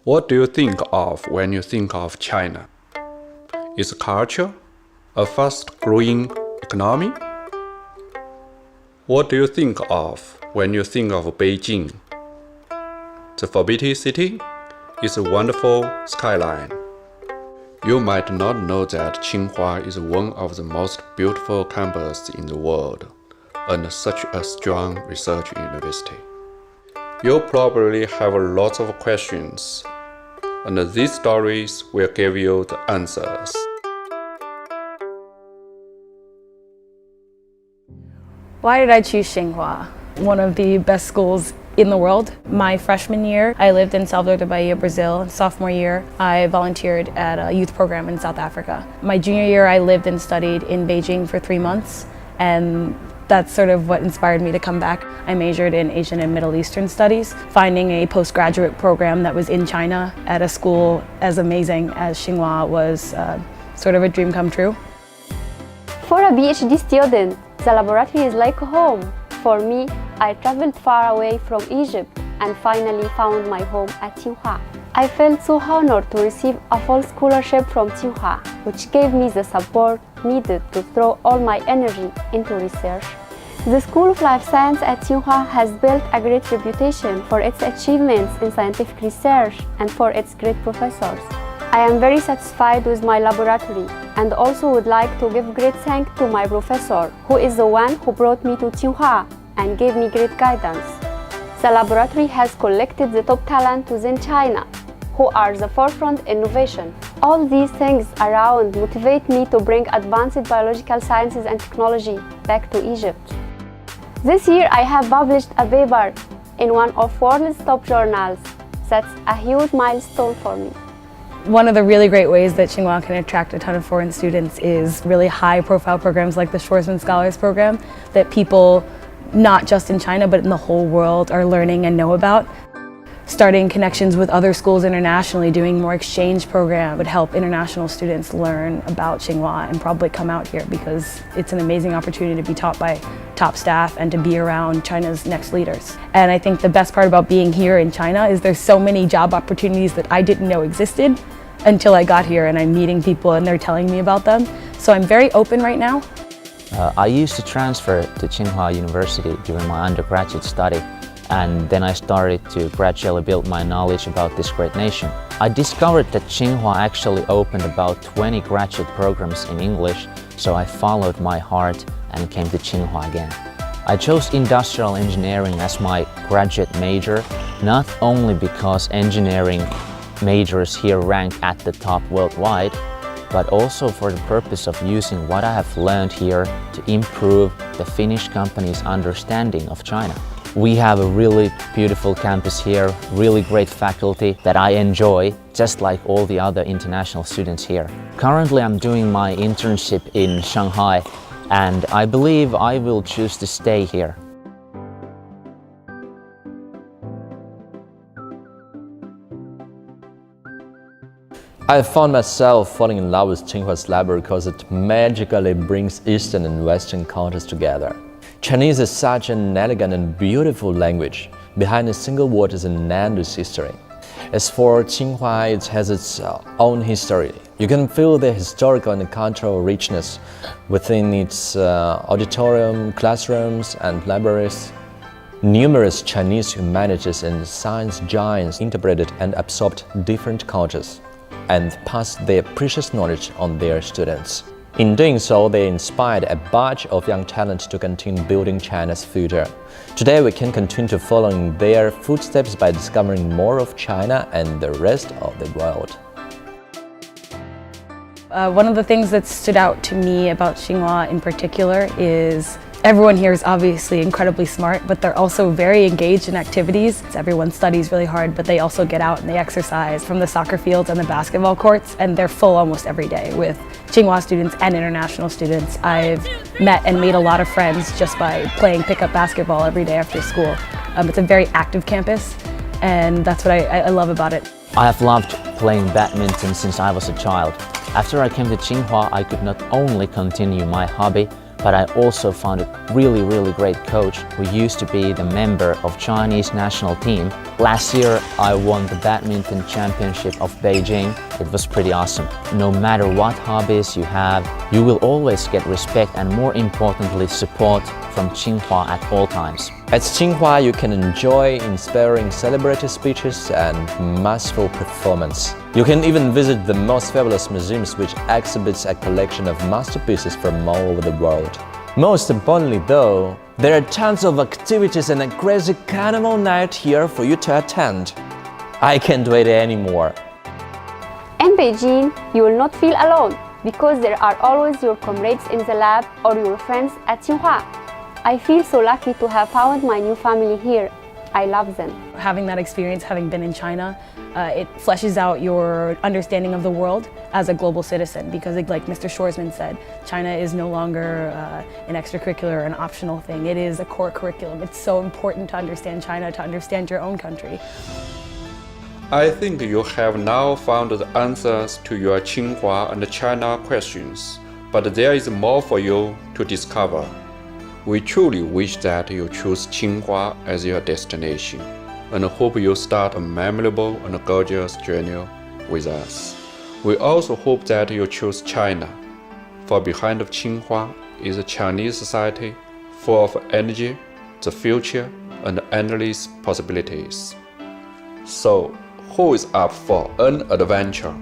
What do you think of when you think of China? Is culture a fast-growing economy? What do you think of when you think of Beijing? The forbidden city is a wonderful skyline. You might not know that Tsinghua is one of the most beautiful campuses in the world and such a strong research university. You probably have lots of questions, and these stories will give you the answers. Why did I choose Tsinghua? One of the best schools in the world. My freshman year, I lived in Salvador de Bahia, Brazil. Sophomore year, I volunteered at a youth program in South Africa. My junior year, I lived and studied in Beijing for 3 months, and that's sort of what inspired me to come back. I majored in Asian and Middle Eastern studies. Finding a postgraduate program that was in China at a school as amazing as Tsinghua was sort of a dream come true. For a PhD student, the laboratory is like home. For me, I traveled far away from Egypt and finally found my home at Tsinghua. I felt so honored to receive a full scholarship from Tsinghua, which gave me the support needed to throw all my energy into research. The School of Life Science at Tsinghua has built a great reputation for its achievements in scientific research and for its great professors. I am very satisfied with my laboratory and also would like to give great thanks to my professor, who is the one who brought me to Tsinghua and gave me great guidance. The laboratory has collected the top talent within China, who are the forefront innovation. All these things around motivate me to bring advanced biological sciences and technology back to Egypt. This year I have published a paper in one of world's top journals. That's a huge milestone for me. One of the really great ways that Tsinghua can attract a ton of foreign students is really high-profile programs like the Schwarzman Scholars Program that people, not just in China, but in the whole world are learning and know about. Starting connections with other schools internationally, doing more exchange programs would help international students learn about Tsinghua and probably come out here because it's an amazing opportunity to be taught by top staff and to be around China's next leaders. And I think the best part about being here in China is there's so many job opportunities that I didn't know existed until I got here, and I'm meeting people and they're telling me about them. So I'm very open right now. I used to transfer to Tsinghua University during my undergraduate study, and then I started to gradually build my knowledge about this great nation. I discovered that Tsinghua actually opened about 20 graduate programs in English, so I followed my heart and came to Tsinghua again. I chose industrial engineering as my graduate major, not only because engineering majors here rank at the top worldwide, but also for the purpose of using what I have learned here to improve the Finnish company's understanding of China. We have a really beautiful campus here, really great faculty that I enjoy, just like all the other international students here. Currently I'm doing my internship in Shanghai, and I believe I will choose to stay here. I found myself falling in love with Tsinghua's library because it magically brings Eastern and Western cultures together. Chinese is such an elegant and beautiful language. Behind a single word is an endless history. As for Tsinghua, it has its own history. You can feel the historical and cultural richness within its auditorium, classrooms, and libraries. Numerous Chinese humanities and science giants interpreted and absorbed different cultures and passed their precious knowledge on their students. In doing so, they inspired a batch of young talent to continue building China's future. Today, we can continue to follow in their footsteps by discovering more of China and the rest of the world. One of the things that stood out to me about Tsinghua in particular is everyone here is obviously incredibly smart, but they're also very engaged in activities. Everyone studies really hard, but they also get out and they exercise from the soccer fields and the basketball courts, and they're full almost every day with Tsinghua students and international students. I've met and made a lot of friends just by playing pickup basketball every day after school. It's a very active campus, and that's what I love about it. I have loved playing badminton since I was a child. After I came to Tsinghua, I could not only continue my hobby, But I also found a really great coach who used to be the member of Chinese national team. Last year, I won the badminton championship of Beijing. It was pretty awesome. No matter what hobbies you have, you will always get respect and more importantly, support from Tsinghua at all times. At Tsinghua, you can enjoy inspiring celebrity speeches and masterful performance. You can even visit the most fabulous museums which exhibits a collection of masterpieces from all over the world. Most importantly though, there are tons of activities and a crazy carnival night here for you to attend. I can't wait anymore. In Beijing, you will not feel alone because there are always your comrades in the lab or your friends at Tsinghua. I feel so lucky to have found my new family here. I love them. Having that experience, having been in China, it fleshes out your understanding of the world as a global citizen because like Mr. Schwarzman said, China is no longer an extracurricular or an optional thing. It is a core curriculum. It's so important to understand China, to understand your own country. I think you have now found the answers to your Tsinghua and China questions, but there is more for you to discover. We truly wish that you choose Tsinghua as your destination and hope you start a memorable and gorgeous journey with us. We also hope that you choose China, for behind of Tsinghua is a Chinese society full of energy, the future, and endless possibilities. So, who is up for an adventure?